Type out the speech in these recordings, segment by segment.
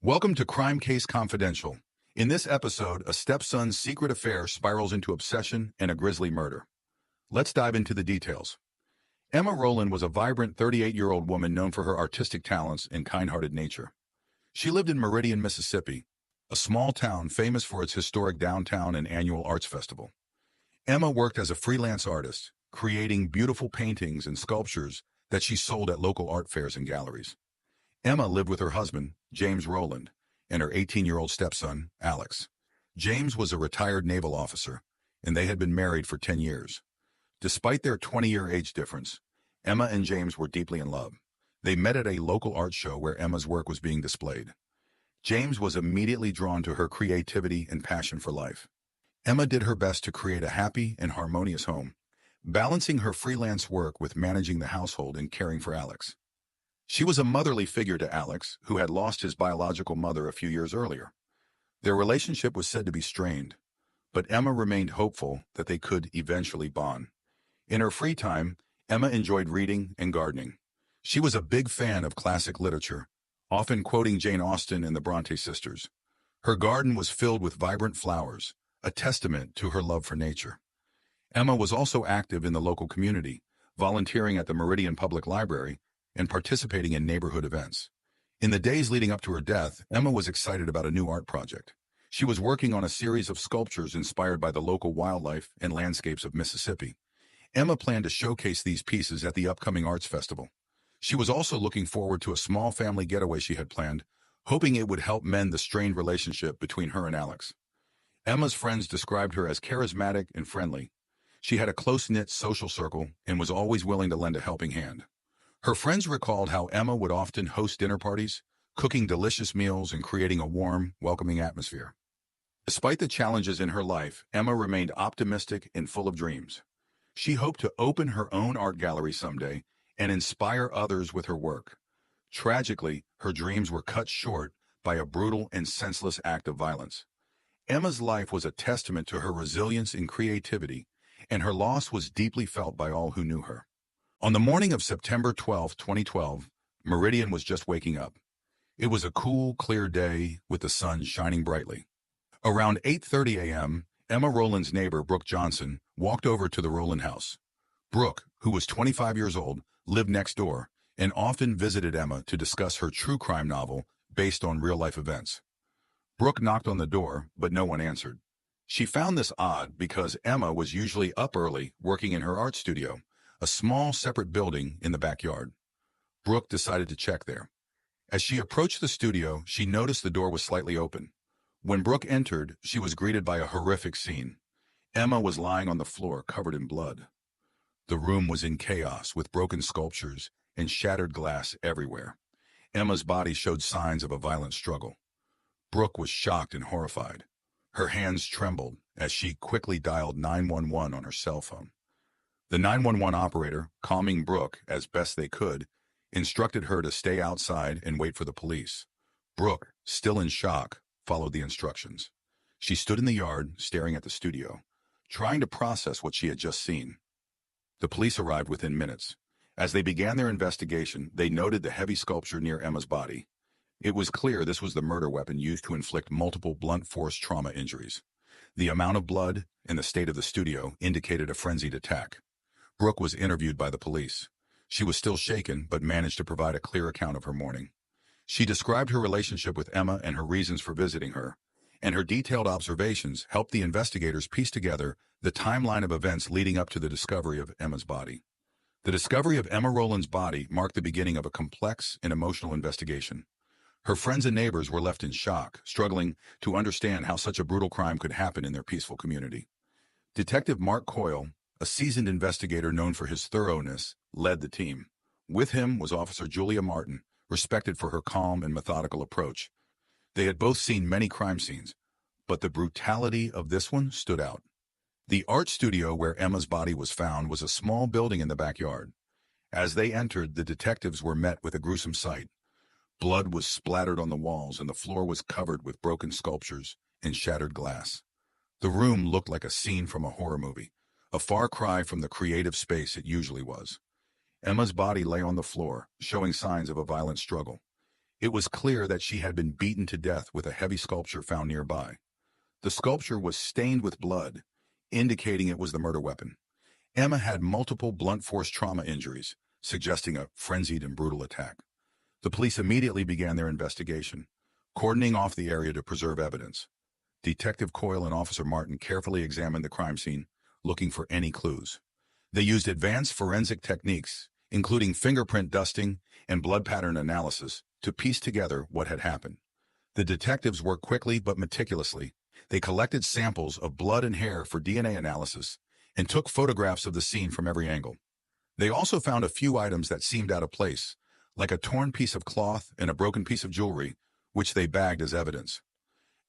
Welcome to Crime Case Confidential. In this episode, a stepson's secret affair spirals into obsession and a grisly murder. Let's dive into the details. Emma Rowland was a vibrant 38-year-old woman known for her artistic talents and kind-hearted nature. She lived in Meridian, Mississippi, a small town famous for its historic downtown and annual arts festival. Emma worked as a freelance artist, creating beautiful paintings and sculptures that she sold at local art fairs and galleries. Emma lived with her husband, James Rowland, and her 18-year-old stepson, Alex. James was a retired naval officer, and they had been married for 10 years. Despite their 20-year age difference, Emma and James were deeply in love. They met at a local art show where Emma's work was being displayed. James was immediately drawn to her creativity and passion for life. Emma did her best to create a happy and harmonious home, balancing her freelance work with managing the household and caring for Alex. She was a motherly figure to Alex, who had lost his biological mother a few years earlier. Their relationship was said to be strained, but Emma remained hopeful that they could eventually bond. In her free time, Emma enjoyed reading and gardening. She was a big fan of classic literature, often quoting Jane Austen and the Bronte sisters. Her garden was filled with vibrant flowers, a testament to her love for nature. Emma was also active in the local community, volunteering at the Meridian Public Library and participating in neighborhood events. In the days leading up to her death, Emma was excited about a new art project. She was working on a series of sculptures inspired by the local wildlife and landscapes of Mississippi. Emma planned to showcase these pieces at the upcoming arts festival. She was also looking forward to a small family getaway she had planned, hoping it would help mend the strained relationship between her and Alex. Emma's friends described her as charismatic and friendly. She had a close-knit social circle and was always willing to lend a helping hand. Her friends recalled how Emma would often host dinner parties, cooking delicious meals and creating a warm, welcoming atmosphere. Despite the challenges in her life, Emma remained optimistic and full of dreams. She hoped to open her own art gallery someday and inspire others with her work. Tragically, her dreams were cut short by a brutal and senseless act of violence. Emma's life was a testament to her resilience and creativity, and her loss was deeply felt by all who knew her. On the morning of September 12, 2012, Meridian was just waking up. It was a cool, clear day with the sun shining brightly. Around 8:30 a.m., Emma Rowland's neighbor, Brooke Johnson, walked over to the Rowland house. Brooke, who was 25 years old, lived next door and often visited Emma to discuss her true crime novel based on real-life events. Brooke knocked on the door, but no one answered. She found this odd because Emma was usually up early working in her art studio, a small separate building in the backyard. Brooke decided to check there. As she approached the studio, she noticed the door was slightly open. When Brooke entered, she was greeted by a horrific scene. Emma was lying on the floor covered in blood. The room was in chaos with broken sculptures and shattered glass everywhere. Emma's body showed signs of a violent struggle. Brooke was shocked and horrified. Her hands trembled as she quickly dialed 911 on her cell phone. The 911 operator, calming Brooke as best they could, instructed her to stay outside and wait for the police. Brooke, still in shock, followed the instructions. She stood in the yard, staring at the studio, trying to process what she had just seen. The police arrived within minutes. As they began their investigation, they noted the heavy sculpture near Emma's body. It was clear this was the murder weapon used to inflict multiple blunt force trauma injuries. The amount of blood and the state of the studio indicated a frenzied attack. Brooke was interviewed by the police. She was still shaken, but managed to provide a clear account of her morning. She described her relationship with Emma and her reasons for visiting her, and her detailed observations helped the investigators piece together the timeline of events leading up to the discovery of Emma's body. The discovery of Emma Rowland's body marked the beginning of a complex and emotional investigation. Her friends and neighbors were left in shock, struggling to understand how such a brutal crime could happen in their peaceful community. Detective Mark Coyle, a seasoned investigator known for his thoroughness, led the team. With him was Officer Julia Martin, respected for her calm and methodical approach. They had both seen many crime scenes, but the brutality of this one stood out. The art studio where Emma's body was found was a small building in the backyard. As they entered, the detectives were met with a gruesome sight. Blood was splattered on the walls and the floor was covered with broken sculptures and shattered glass. The room looked like a scene from a horror movie, a far cry from the creative space it usually was. Emma's body lay on the floor, showing signs of a violent struggle. It was clear that she had been beaten to death with a heavy sculpture found nearby. The sculpture was stained with blood, indicating it was the murder weapon. Emma had multiple blunt force trauma injuries, suggesting a frenzied and brutal attack. The police immediately began their investigation, cordoning off the area to preserve evidence. Detective Coyle and Officer Martin carefully examined the crime scene, looking for any clues. They used advanced forensic techniques, including fingerprint dusting and blood pattern analysis, to piece together what had happened. The detectives worked quickly but meticulously. They collected samples of blood and hair for DNA analysis and took photographs of the scene from every angle. They also found a few items that seemed out of place, like a torn piece of cloth and a broken piece of jewelry, which they bagged as evidence.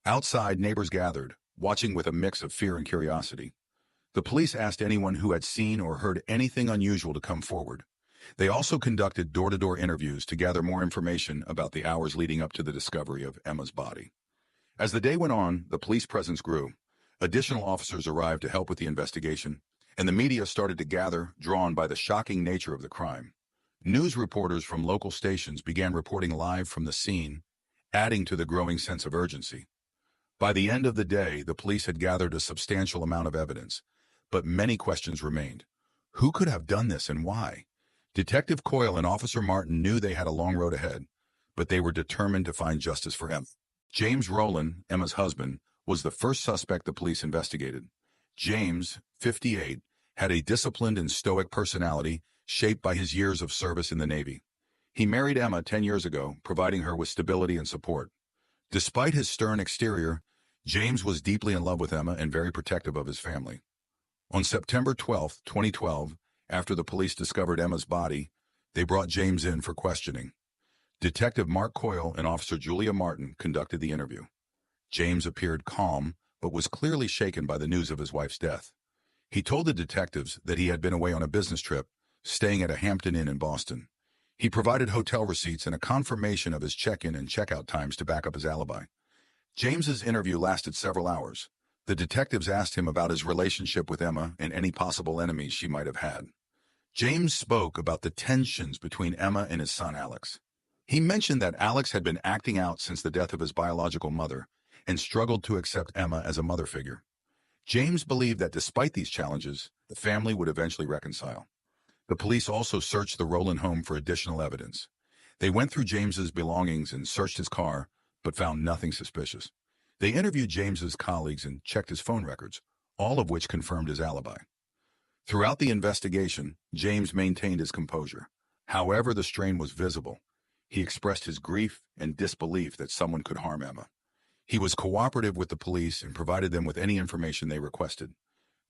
Outside, neighbors gathered, watching with a mix of fear and curiosity. The police asked anyone who had seen or heard anything unusual to come forward. They also conducted door-to-door interviews to gather more information about the hours leading up to the discovery of Emma's body. As the day went on, the police presence grew. Additional officers arrived to help with the investigation, and the media started to gather, drawn by the shocking nature of the crime. News reporters from local stations began reporting live from the scene, adding to the growing sense of urgency. By the end of the day, the police had gathered a substantial amount of evidence, but many questions remained. Who could have done this and why? Detective Coyle and Officer Martin knew they had a long road ahead, but they were determined to find justice for Emma. James Rowland, Emma's husband, was the first suspect the police investigated. James, 58, had a disciplined and stoic personality shaped by his years of service in the Navy. He married Emma 10 years ago, providing her with stability and support. Despite his stern exterior, James was deeply in love with Emma and very protective of his family. On September 12, 2012, after the police discovered Emma's body, they brought James in for questioning. Detective Mark Coyle and Officer Julia Martin conducted the interview. James appeared calm, but was clearly shaken by the news of his wife's death. He told the detectives that he had been away on a business trip, staying at a Hampton Inn in Boston. He provided hotel receipts and a confirmation of his check-in and check-out times to back up his alibi. James's interview lasted several hours. The detectives asked him about his relationship with Emma and any possible enemies she might have had. James spoke about the tensions between Emma and his son Alex. He mentioned that Alex had been acting out since the death of his biological mother and struggled to accept Emma as a mother figure. James believed that despite these challenges, the family would eventually reconcile. The police also searched the Rowland home for additional evidence. They went through James's belongings and searched his car, but found nothing suspicious. They interviewed James's colleagues and checked his phone records, all of which confirmed his alibi. Throughout the investigation, James maintained his composure. However, the strain was visible. He expressed his grief and disbelief that someone could harm Emma. He was cooperative with the police and provided them with any information they requested.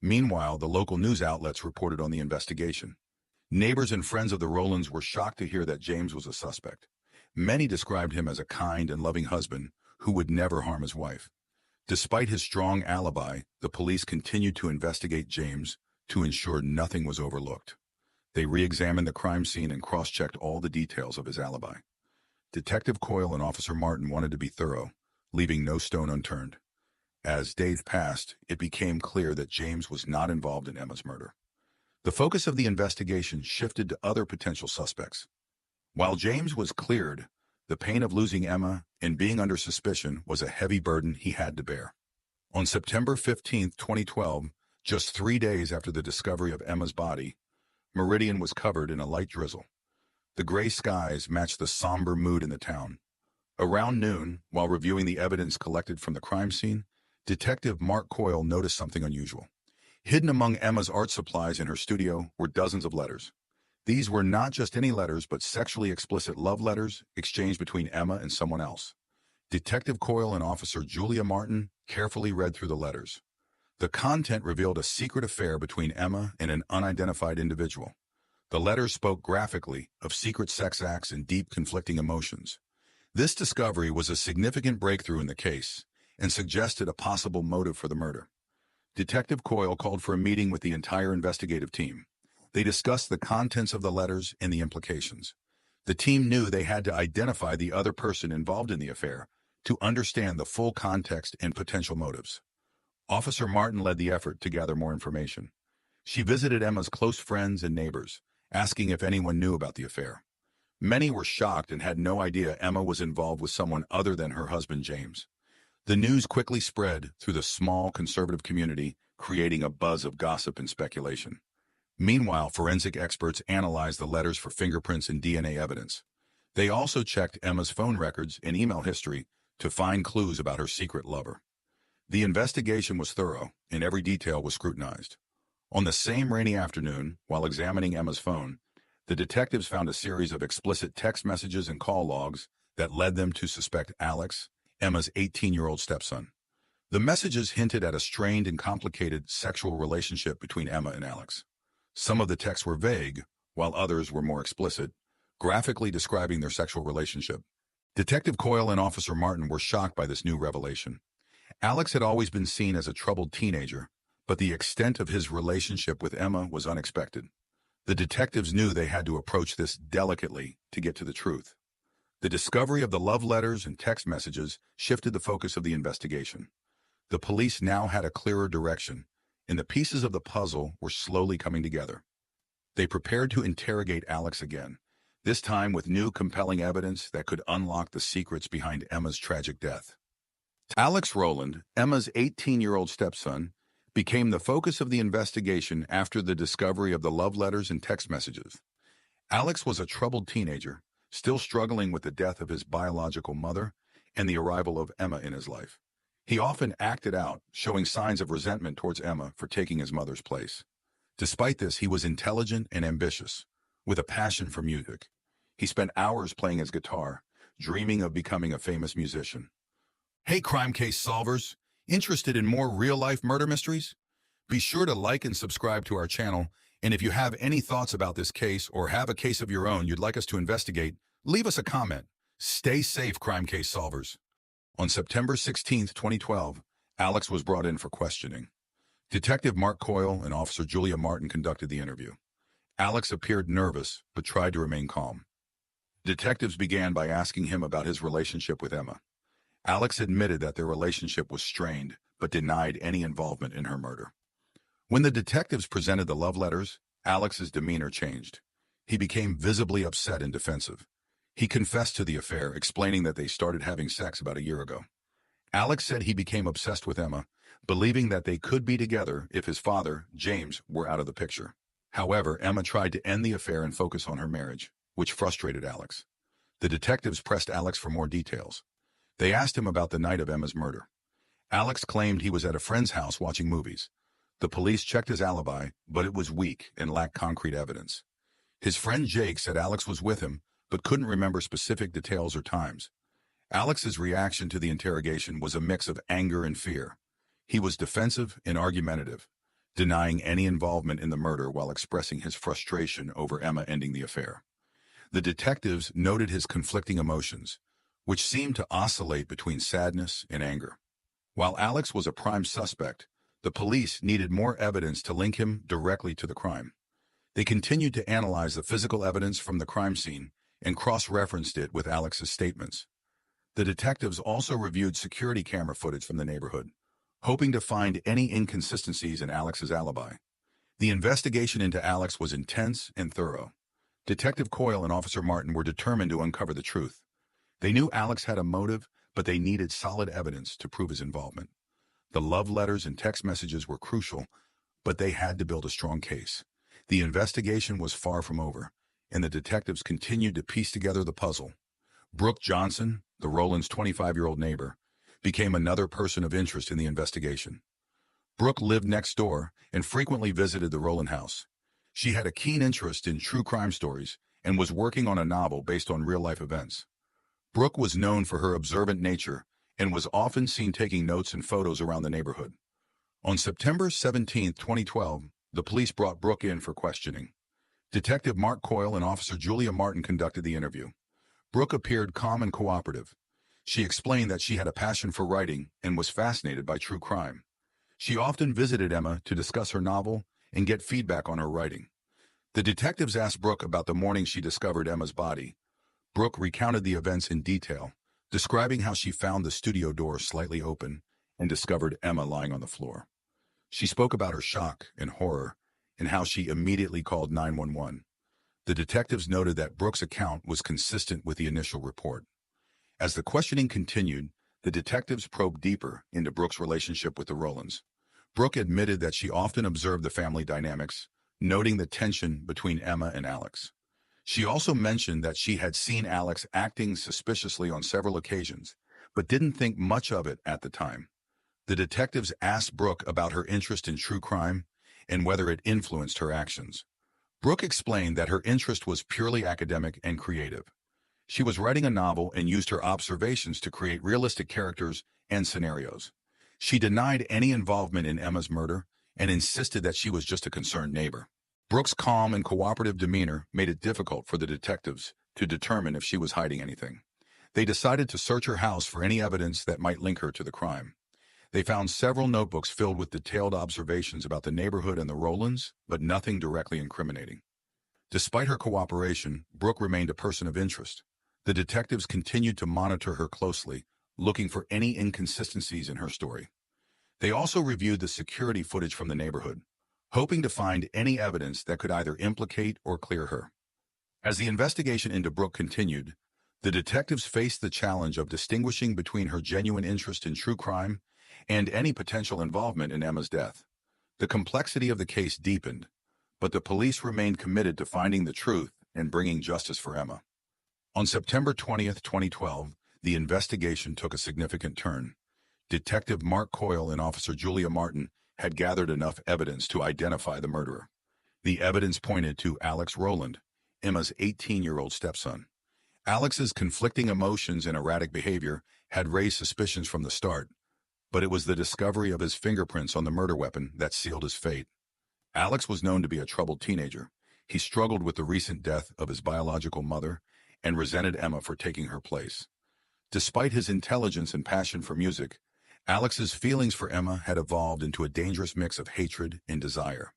Meanwhile, the local news outlets reported on the investigation. Neighbors and friends of the Rowlands were shocked to hear that James was a suspect. Many described him as a kind and loving husband who would never harm his wife. Despite his strong alibi, the police continued to investigate James to ensure nothing was overlooked. They re-examined the crime scene and cross-checked all the details of his alibi. Detective Coyle and Officer Martin wanted to be thorough, leaving no stone unturned. As days passed, it became clear that James was not involved in Emma's murder. The focus of the investigation shifted to other potential suspects. While James was cleared, the pain of losing Emma and being under suspicion was a heavy burden he had to bear. On September 15, 2012, just 3 days after the discovery of Emma's body, Meridian was covered in a light drizzle. The gray skies matched the somber mood in the town. Around noon, while reviewing the evidence collected from the crime scene, Detective Mark Coyle noticed something unusual. Hidden among Emma's art supplies in her studio were dozens of letters. These were not just any letters, but sexually explicit love letters exchanged between Emma and someone else. Detective Coyle and Officer Julia Martin carefully read through the letters. The content revealed a secret affair between Emma and an unidentified individual. The letters spoke graphically of secret sex acts and deep conflicting emotions. This discovery was a significant breakthrough in the case and suggested a possible motive for the murder. Detective Coyle called for a meeting with the entire investigative team. They discussed the contents of the letters and the implications. The team knew they had to identify the other person involved in the affair to understand the full context and potential motives. Officer Martin led the effort to gather more information. She visited Emma's close friends and neighbors, asking if anyone knew about the affair. Many were shocked and had no idea Emma was involved with someone other than her husband, James. The news quickly spread through the small conservative community, creating a buzz of gossip and speculation. Meanwhile, forensic experts analyzed the letters for fingerprints and DNA evidence. They also checked Emma's phone records and email history to find clues about her secret lover. The investigation was thorough, and every detail was scrutinized. On the same rainy afternoon, while examining Emma's phone, the detectives found a series of explicit text messages and call logs that led them to suspect Alex, Emma's 18-year-old stepson. The messages hinted at a strained and complicated sexual relationship between Emma and Alex. Some of the texts were vague, while others were more explicit, graphically describing their sexual relationship. Detective Coyle and Officer Martin were shocked by this new revelation. Alex had always been seen as a troubled teenager, but the extent of his relationship with Emma was unexpected. The detectives knew they had to approach this delicately to get to the truth. The discovery of the love letters and text messages shifted the focus of the investigation. The police now had a clearer direction, and the pieces of the puzzle were slowly coming together. They prepared to interrogate Alex again, this time with new compelling evidence that could unlock the secrets behind Emma's tragic death. Alex Rowland, Emma's 18-year-old stepson, became the focus of the investigation after the discovery of the love letters and text messages. Alex was a troubled teenager, still struggling with the death of his biological mother and the arrival of Emma in his life. He often acted out, showing signs of resentment towards Emma for taking his mother's place. Despite this, he was intelligent and ambitious, with a passion for music. He spent hours playing his guitar, dreaming of becoming a famous musician. Hey, crime case solvers! Interested in more real-life murder mysteries? Be sure to like and subscribe to our channel, and if you have any thoughts about this case or have a case of your own you'd like us to investigate, leave us a comment. Stay safe, crime case solvers. On September 16, 2012, Alex was brought in for questioning. Detective Mark Coyle and Officer Julia Martin conducted the interview. Alex appeared nervous, but tried to remain calm. Detectives began by asking him about his relationship with Emma. Alex admitted that their relationship was strained, but denied any involvement in her murder. When the detectives presented the love letters, Alex's demeanor changed. He became visibly upset and defensive. He confessed to the affair, explaining that they started having sex about a year ago. Alex said he became obsessed with Emma, believing that they could be together if his father, James, were out of the picture. However, Emma tried to end the affair and focus on her marriage, which frustrated Alex. The detectives pressed Alex for more details. They asked him about the night of Emma's murder. Alex claimed he was at a friend's house watching movies. The police checked his alibi, but it was weak and lacked concrete evidence. His friend Jake said Alex was with him, but couldn't remember specific details or times. Alex's reaction to the interrogation was a mix of anger and fear. He was defensive and argumentative, denying any involvement in the murder while expressing his frustration over Emma ending the affair. The detectives noted his conflicting emotions, which seemed to oscillate between sadness and anger. While Alex was a prime suspect, the police needed more evidence to link him directly to the crime. They continued to analyze the physical evidence from the crime scene and cross-referenced it with Alex's statements. The detectives also reviewed security camera footage from the neighborhood, hoping to find any inconsistencies in Alex's alibi. The investigation into Alex was intense and thorough. Detective Coyle and Officer Martin were determined to uncover the truth. They knew Alex had a motive, but they needed solid evidence to prove his involvement. The love letters and text messages were crucial, but they had to build a strong case. The investigation was far from over, and the detectives continued to piece together the puzzle. Brooke Johnson, the Rowlands' 25-year-old neighbor, became another person of interest in the investigation. Brooke lived next door and frequently visited the Rowland house. She had a keen interest in true crime stories and was working on a novel based on real-life events. Brooke was known for her observant nature and was often seen taking notes and photos around the neighborhood. On September 17, 2012, the police brought Brooke in for questioning. Detective Mark Coyle and Officer Julia Martin conducted the interview. Brooke appeared calm and cooperative. She explained that she had a passion for writing and was fascinated by true crime. She often visited Emma to discuss her novel and get feedback on her writing. The detectives asked Brooke about the morning she discovered Emma's body. Brooke recounted the events in detail, describing how she found the studio door slightly open and discovered Emma lying on the floor. She spoke about her shock and horror and how she immediately called 911. The detectives noted that Brooke's account was consistent with the initial report. As the questioning continued, the detectives probed deeper into Brooke's relationship with the Rowlands. Brooke admitted that she often observed the family dynamics, noting the tension between Emma and Alex. She also mentioned that she had seen Alex acting suspiciously on several occasions, but didn't think much of it at the time. The detectives asked Brooke about her interest in true crime and whether it influenced her actions. Brooke explained that her interest was purely academic and creative. She was writing a novel and used her observations to create realistic characters and scenarios. She denied any involvement in Emma's murder and insisted that she was just a concerned neighbor. Brooke's calm and cooperative demeanor made it difficult for the detectives to determine if she was hiding anything. They decided to search her house for any evidence that might link her to the crime. They found several notebooks filled with detailed observations about the neighborhood and the Rowlands, but nothing directly incriminating. Despite her cooperation, Brooke remained a person of interest. The detectives continued to monitor her closely, looking for any inconsistencies in her story. They also reviewed the security footage from the neighborhood, hoping to find any evidence that could either implicate or clear her. As the investigation into Brooke continued, the detectives faced the challenge of distinguishing between her genuine interest in true crime and any potential involvement in Emma's death. The complexity of the case deepened, but the police remained committed to finding the truth and bringing justice for Emma. On September 20th, 2012, the investigation took a significant turn. Detective Mark Coyle and Officer Julia Martin had gathered enough evidence to identify the murderer. The evidence pointed to Alex Rowland, Emma's 18-year-old stepson. Alex's conflicting emotions and erratic behavior had raised suspicions from the start, but it was the discovery of his fingerprints on the murder weapon that sealed his fate. Alex was known to be a troubled teenager. He struggled with the recent death of his biological mother and resented Emma for taking her place. Despite his intelligence and passion for music, Alex's feelings for Emma had evolved into a dangerous mix of hatred and desire.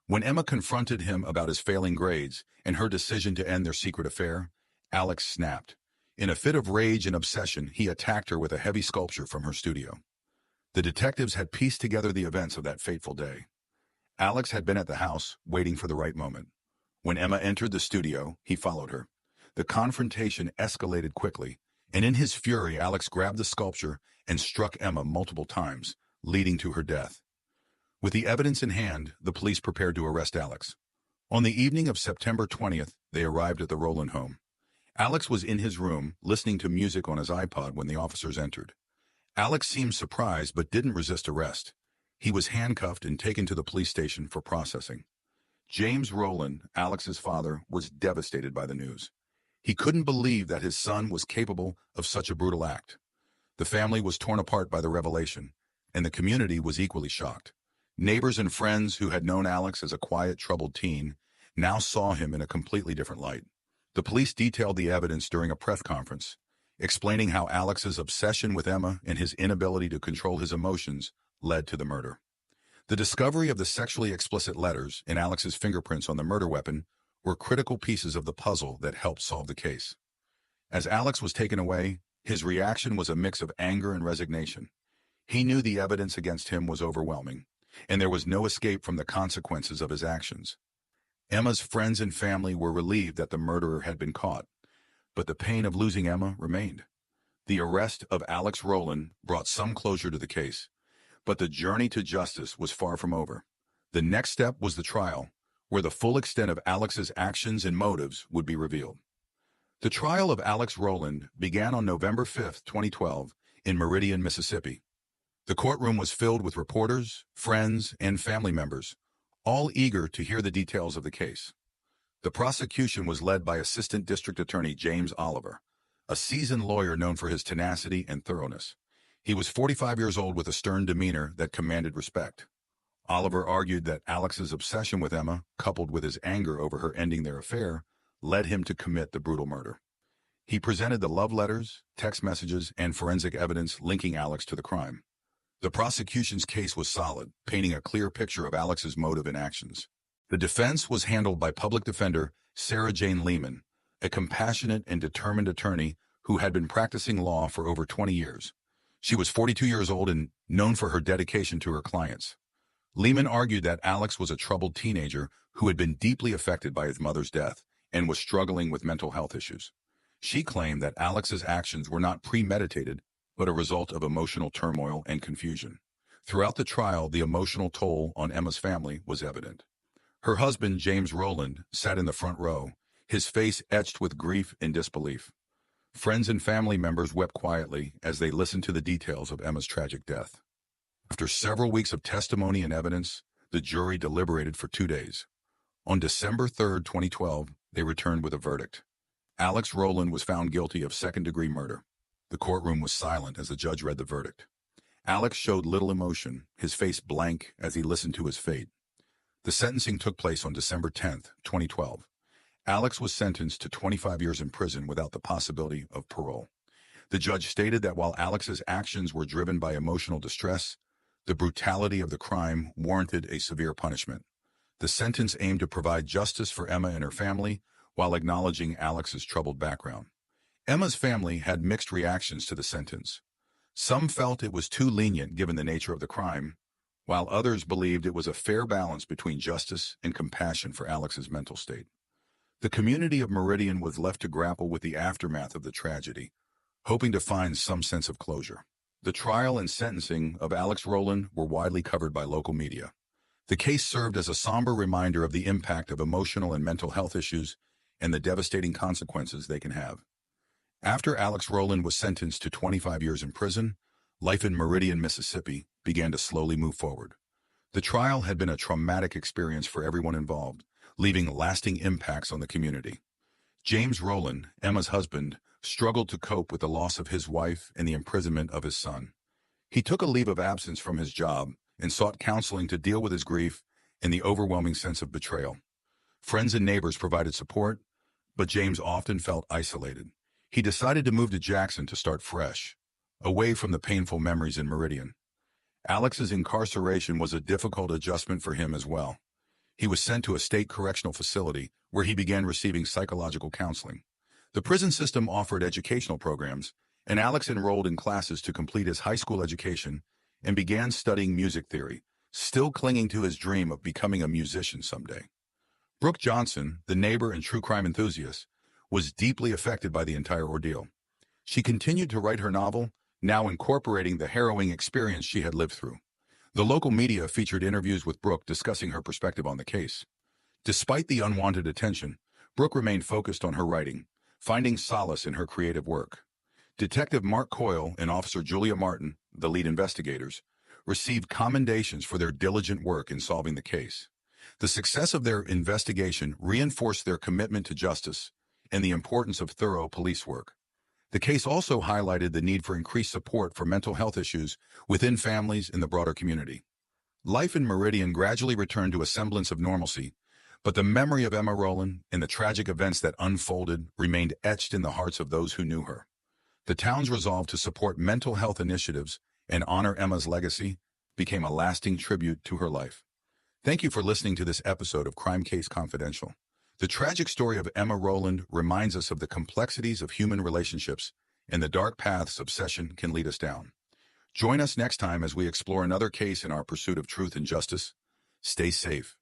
When Emma confronted him about his failing grades and her decision to end their secret affair, Alex snapped. In a fit of rage and obsession, he attacked her with a heavy sculpture from her studio. The detectives had pieced together the events of that fateful day. Alex had been at the house, waiting for the right moment. When Emma entered the studio, he followed her. The confrontation escalated quickly, and in his fury, Alex grabbed the sculpture and struck Emma multiple times, leading to her death. With the evidence in hand, the police prepared to arrest Alex. On the evening of September 20th, they arrived at the Rowland home. Alex was in his room, listening to music on his iPod when the officers entered. Alex seemed surprised but didn't resist arrest. He was handcuffed and taken to the police station for processing. James Rowland, Alex's father, was devastated by the news. He couldn't believe that his son was capable of such a brutal act. The family was torn apart by the revelation, and the community was equally shocked. Neighbors and friends who had known Alex as a quiet, troubled teen now saw him in a completely different light. The police detailed the evidence during a press conference, explaining how Alex's obsession with Emma and his inability to control his emotions led to the murder. The discovery of the sexually explicit letters and Alex's fingerprints on the murder weapon were critical pieces of the puzzle that helped solve the case. As Alex was taken away, his reaction was a mix of anger and resignation. He knew the evidence against him was overwhelming, and there was no escape from the consequences of his actions. Emma's friends and family were relieved that the murderer had been caught, but the pain of losing Emma remained. The arrest of Alex Rowland brought some closure to the case, but the journey to justice was far from over. The next step was the trial, where the full extent of Alex's actions and motives would be revealed. The trial of Alex Rowland began on November 5, 2012, in Meridian, Mississippi. The courtroom was filled with reporters, friends, and family members, all eager to hear the details of the case. The prosecution was led by Assistant District Attorney James Oliver, a seasoned lawyer known for his tenacity and thoroughness. He was 45 years old with a stern demeanor that commanded respect. Oliver argued that Alex's obsession with Emma, coupled with his anger over her ending their affair, led him to commit the brutal murder. He presented the love letters, text messages, and forensic evidence linking Alex to the crime. The prosecution's case was solid, painting a clear picture of Alex's motive and actions. The defense was handled by public defender Sarah Jane Lehman, a compassionate and determined attorney who had been practicing law for over 20 years. She was 42 years old and known for her dedication to her clients. Lehman argued that Alex was a troubled teenager who had been deeply affected by his mother's death and was struggling with mental health issues. She claimed that Alex's actions were not premeditated, but a result of emotional turmoil and confusion. Throughout the trial, the emotional toll on Emma's family was evident. Her husband, James Rowland, sat in the front row, his face etched with grief and disbelief. Friends and family members wept quietly as they listened to the details of Emma's tragic death. After several weeks of testimony and evidence, the jury deliberated for 2 days. On December 3, 2012, they returned with a verdict. Alex Rowland was found guilty of second-degree murder. The courtroom was silent as the judge read the verdict. Alex showed little emotion, his face blank as he listened to his fate. The sentencing took place on December 10, 2012. Alex was sentenced to 25 years in prison without the possibility of parole. The judge stated that while Alex's actions were driven by emotional distress, the brutality of the crime warranted a severe punishment. The sentence aimed to provide justice for Emma and her family while acknowledging Alex's troubled background. Emma's family had mixed reactions to the sentence. Some felt it was too lenient given the nature of the crime, while others believed it was a fair balance between justice and compassion for Alex's mental state. The community of Meridian was left to grapple with the aftermath of the tragedy, hoping to find some sense of closure. The trial and sentencing of Alex Rowland were widely covered by local media. The case served as a somber reminder of the impact of emotional and mental health issues and the devastating consequences they can have. After Alex Rowland was sentenced to 25 years in prison, life in Meridian, Mississippi began to slowly move forward. The trial had been a traumatic experience for everyone involved, leaving lasting impacts on the community. James Rowland, Emma's husband, struggled to cope with the loss of his wife and the imprisonment of his son. He took a leave of absence from his job and sought counseling to deal with his grief and the overwhelming sense of betrayal. Friends and neighbors provided support, but James often felt isolated. He decided to move to Jackson to start fresh, away from the painful memories in Meridian. Alex's incarceration was a difficult adjustment for him as well. He was sent to a state correctional facility where he began receiving psychological counseling. The prison system offered educational programs, and Alex enrolled in classes to complete his high school education and began studying music theory, still clinging to his dream of becoming a musician someday. Brooke Johnson, the neighbor and true crime enthusiast, was deeply affected by the entire ordeal. She continued to write her novel, now incorporating the harrowing experience she had lived through. The local media featured interviews with Brooke discussing her perspective on the case. Despite the unwanted attention, Brooke remained focused on her writing, finding solace in her creative work. Detective Mark Coyle and Officer Julia Martin, the lead investigators, received commendations for their diligent work in solving the case. The success of their investigation reinforced their commitment to justice and the importance of thorough police work. The case also highlighted the need for increased support for mental health issues within families in the broader community. Life in Meridian gradually returned to a semblance of normalcy, but the memory of Emma Rowland and the tragic events that unfolded remained etched in the hearts of those who knew her. The town's resolve to support mental health initiatives and honor Emma's legacy became a lasting tribute to her life. Thank you for listening to this episode of Crime Case Confidential. The tragic story of Emma Rowland reminds us of the complexities of human relationships and the dark paths obsession can lead us down. Join us next time as we explore another case in our pursuit of truth and justice. Stay safe.